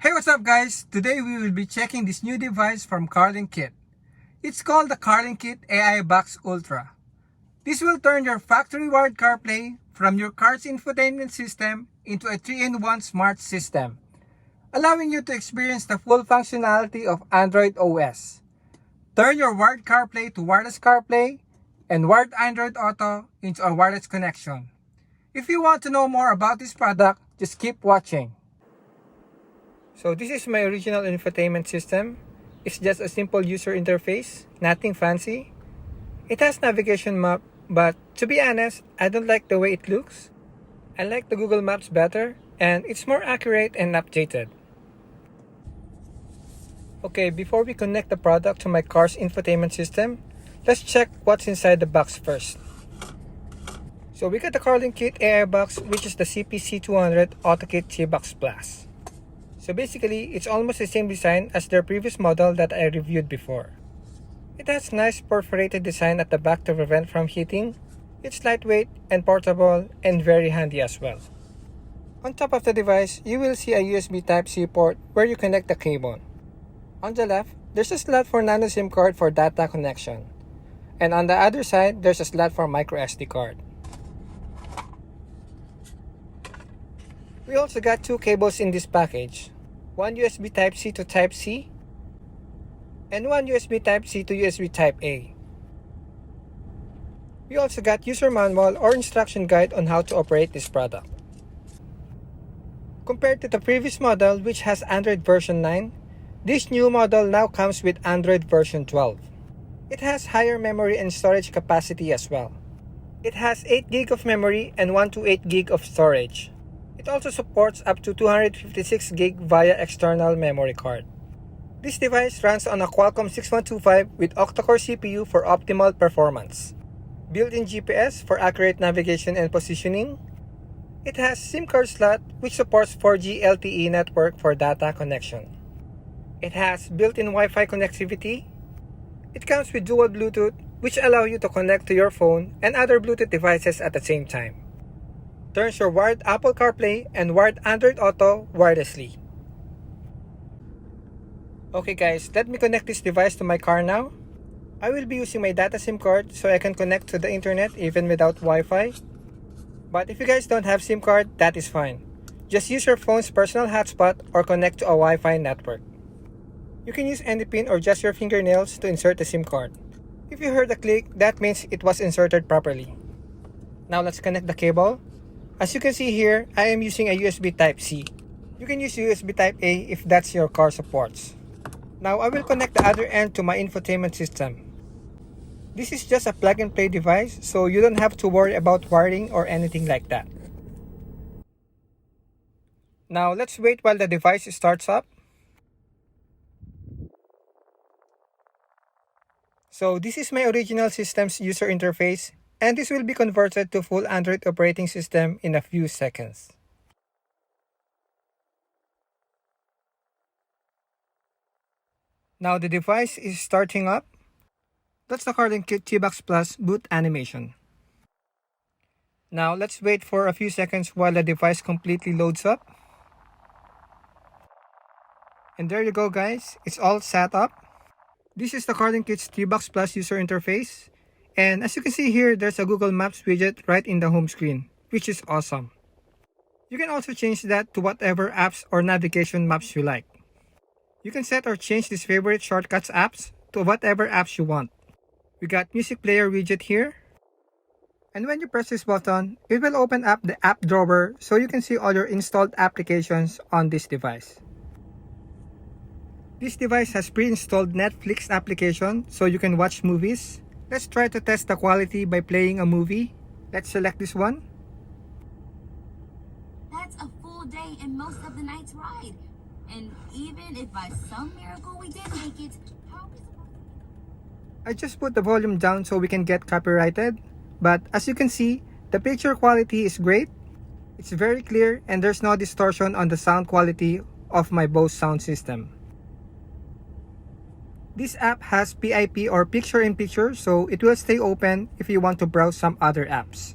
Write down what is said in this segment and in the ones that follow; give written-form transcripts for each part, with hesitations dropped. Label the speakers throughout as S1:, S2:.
S1: Hey, what's up guys? Today we will be checking this new device from Carlinkit. It's called the Carlinkit AI Box Ultra. This will turn your factory-wired CarPlay from your car's infotainment system into a 3-in-1 smart system, allowing you to experience the full functionality of Android OS. Turn your wired CarPlay to wireless CarPlay and wired Android Auto into a wireless connection. If you want to know more about this product, just keep watching. So this is my original infotainment system. It's just a simple user interface, nothing fancy. It has navigation map, but to be honest, I don't like the way it looks. I like the Google Maps better, and it's more accurate and updated. Okay, before we connect the product to my car's infotainment system, let's check what's inside the box first. So we got the Carlinkit AI box, which is the CPC200 Autokit T-Box Plus. So basically, it's almost the same design as their previous model that I reviewed before. It has nice perforated design at the back to prevent from heating. It's lightweight and portable and very handy as well. On top of the device, you will see a USB Type-C port where you connect the cable. On the left, there's a slot for nano SIM card for data connection. And on the other side, there's a slot for micro SD card. We also got two cables in this package. One USB Type-C to Type-C and one USB Type-C to USB Type-A. We also got user manual or instruction guide on how to operate this product. Compared to the previous model, which has Android version 9, this new model now comes with Android version 12. It has higher memory and storage capacity as well. It has 8 GB of memory and 128 GB of storage. It also supports up to 256 GB via external memory card. This device runs on a Qualcomm 6125 with Octacore CPU for optimal performance. Built-in GPS for accurate navigation and positioning. It has SIM card slot which supports 4G LTE network for data connection. It has built-in Wi-Fi connectivity. It comes with dual Bluetooth which allow you to connect to your phone and other Bluetooth devices at the same time. Turns your wired Apple CarPlay and wired Android Auto wirelessly. Okay guys, let me connect this device to my car now. I will be using my data SIM card so I can connect to the internet even without Wi-Fi. But if you guys don't have SIM card, that is fine. Just use your phone's personal hotspot or connect to a Wi-Fi network. You can use any pin or just your fingernails to insert the SIM card. If you heard a click, that means it was inserted properly. Now let's connect the cable. As you can see here, I am using a USB Type-C. You can use USB Type-A if that's your car supports. Now I will connect the other end to my infotainment system. This is just a plug-and-play device, so you don't have to worry about wiring or anything like that. Now let's wait while the device starts up. So this is my original system's user interface, and this will be converted to full Android operating system in a few seconds. Now the device is starting up. That's the Carlinkit T-Box Plus boot animation. Now let's wait for a few seconds while the device completely loads up. And there you go guys, it's all set up. This is the Carlinkit's T-Box Plus user interface. And as you can see here, there's a Google Maps widget right in the home screen, which is awesome. You can also change that to whatever apps or navigation maps you like. You can set or change these favorite shortcuts apps to whatever apps you want. We got music player widget here. And when you press this button, it will open up the app drawer so you can see all your installed applications on this device. This device has pre-installed Netflix application so you can watch movies. Let's try to test the quality by playing a movie. Let's select this one.
S2: That's a full day and most of the night's ride. And even if by some miracle we did make it, how are we supposed to...
S1: I just put the volume down so we can get copyrighted. But as you can see, the picture quality is great. It's very clear and there's no distortion on the sound quality of my Bose sound system. This app has PIP or picture-in-picture, so it will stay open if you want to browse some other apps.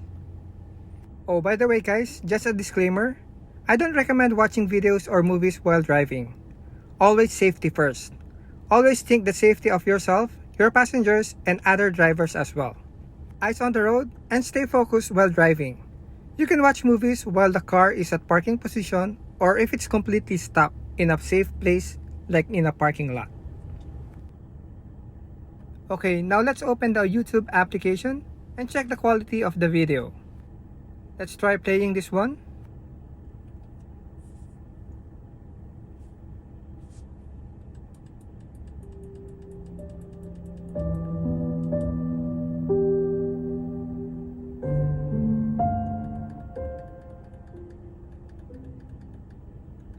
S1: Oh, by the way guys, just a disclaimer, I don't recommend watching videos or movies while driving. always safety first. Always think the safety of yourself, your passengers, and other drivers as well. Eyes on the road and stay focused while driving. You can watch movies while the car is at parking position or if it's completely stopped in a safe place like in a parking lot. Okay, now let's open the YouTube application and check the quality of the video. Let's try playing this one.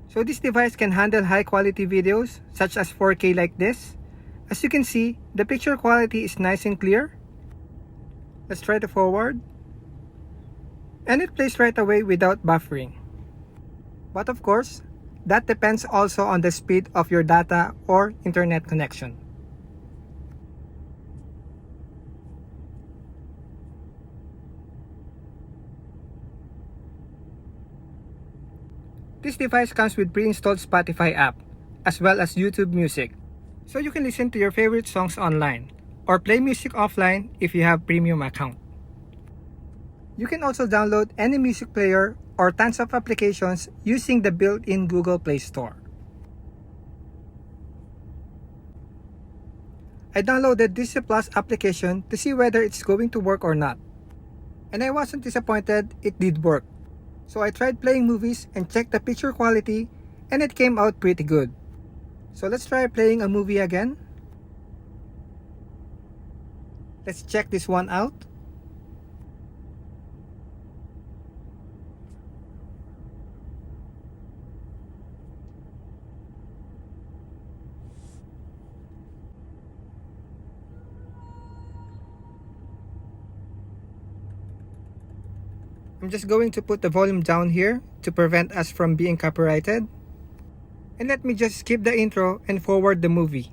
S1: So this device can handle high quality videos such as 4K like this. As you can see, the picture quality is nice and clear. Let's try to forward. And it plays right away without buffering. But of course, that depends also on the speed of your data or internet connection. This device comes with pre-installed Spotify app, as well as YouTube Music, so you can listen to your favorite songs online, or play music offline if you have premium account. You can also download any music player or tons of applications using the built-in Google Play Store. I downloaded Disney Plus application to see whether it's going to work or not. And I wasn't disappointed, it did work. So I tried playing movies and checked the picture quality and it came out pretty good. So let's try playing a movie again. Let's check this one out. I'm just going to put the volume down here to prevent us from being copyrighted. And let me just skip the intro and forward the movie.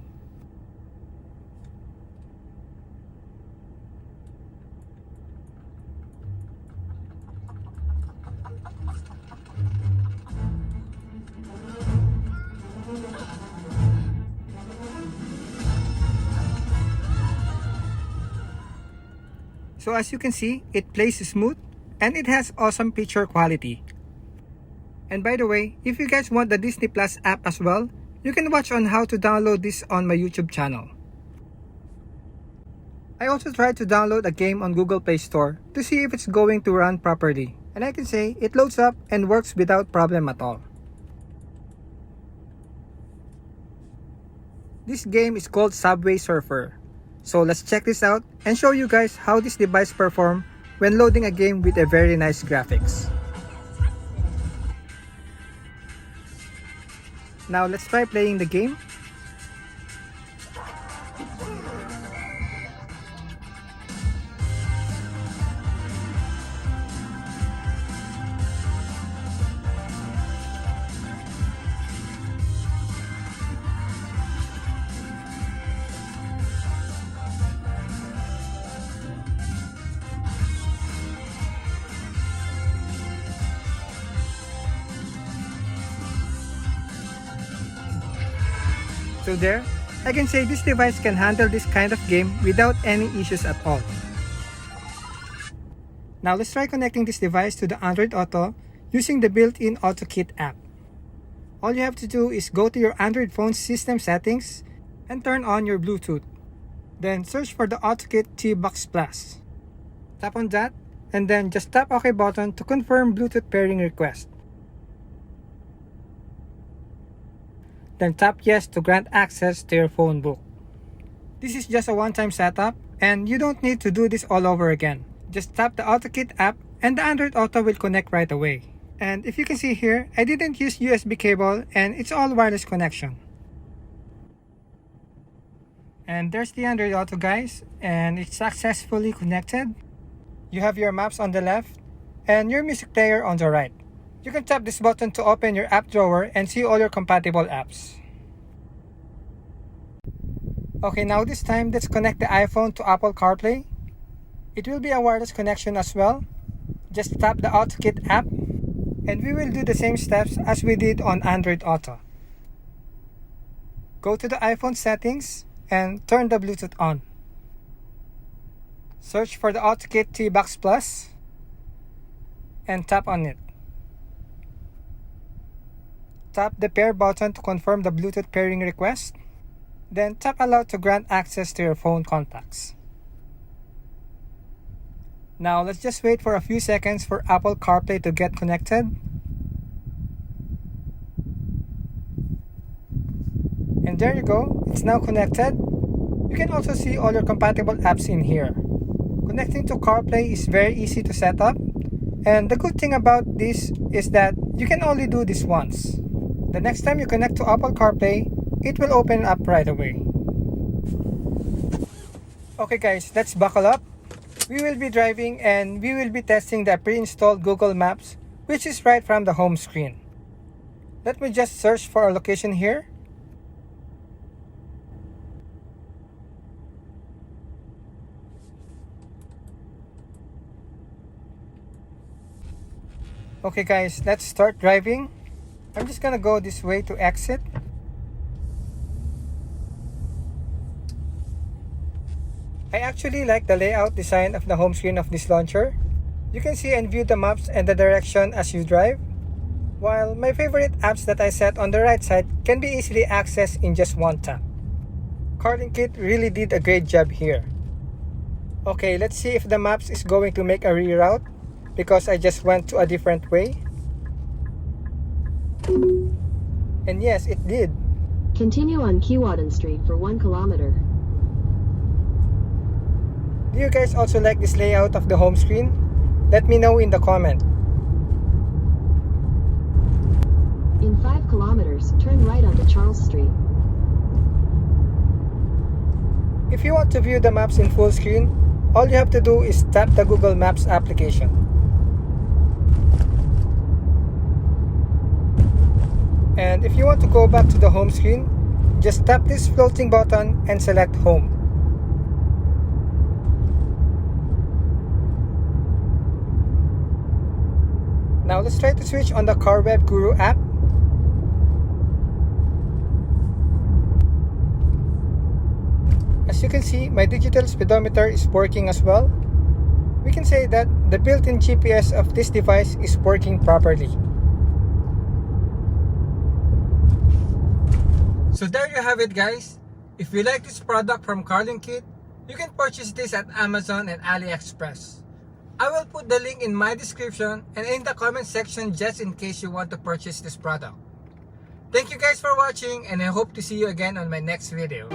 S1: So as you can see, it plays smooth and it has awesome picture quality. And by the way, if you guys want the Disney Plus app as well, you can watch on how to download this on my YouTube channel. I also tried to download a game on Google Play Store to see if it's going to run properly. And I can say it loads up and works without problem at all. This game is called Subway Surfer. So let's check this out and show you guys how this device performs when loading a game with a very nice graphics. Now let's try playing the game. So there, I can say this device can handle this kind of game without any issues at all. Now let's try connecting this device to the Android Auto using the built-in Autokit app. All you have to do is go to your Android phone system settings and turn on your Bluetooth. Then search for the Autokit T-Box Plus. Tap on that and then just tap OK button to confirm Bluetooth pairing request. Then tap yes to grant access to your phone book. This is just a one-time setup and you don't need to do this all over again. Just tap the Autokit app and the Android Auto will connect right away. And if you can see here, I didn't use USB cable and it's all wireless connection. And there's the Android Auto guys, and it's successfully connected. You have your maps on the left and your music player on the right. You can tap this button to open your app drawer and see all your compatible apps. Okay, now this time let's connect the iPhone to Apple CarPlay. It will be a wireless connection as well. Just tap the Autokit app and we will do the same steps as we did on Android Auto. Go to the iPhone settings and turn the Bluetooth on. Search for the Autokit T-Box Plus and tap on it. Tap the pair button to confirm the Bluetooth pairing request. Then tap allow to grant access to your phone contacts. Now let's just wait for a few seconds for Apple CarPlay to get connected. And there you go, it's now connected. You can also see all your compatible apps in here. Connecting to CarPlay is very easy to set up. And the good thing about this is that you can only do this once. The next time you connect to Apple CarPlay, it will open up right away. Okay guys, let's buckle up. We will be driving and we will be testing the pre-installed Google Maps, which is right from the home screen. Let me just search for our location here. Okay guys, let's start driving. I'm just gonna go this way to exit. I actually like the layout design of the home screen of this launcher. You can see and view the maps and the direction as you drive, while my favorite apps that I set on the right side can be easily accessed in just one tap. Carlinkit really did a great job here. Okay, let's see if the maps is going to make a reroute, because I just went to a different way. And yes, it did.
S3: Continue on Keewatin Street for 1 kilometer.
S1: Do you guys also like this layout of the home screen? Let me know in the comment.
S3: In 5 kilometers, turn right onto Charles Street.
S1: If you want to view the maps in full screen, all you have to do is tap the Google Maps application. And if you want to go back to the home screen, just tap this floating button and select Home. Now let's try to switch on the Carwebguru app. As you can see, my digital speedometer is working as well. We can say that the built-in GPS of this device is working properly. So there you have it guys. If you like this product from Carlinkit, you can purchase this at Amazon and AliExpress. I will put the link in my description and in the comment section just in case you want to purchase this product. Thank you guys for watching and I hope to see you again on my next video.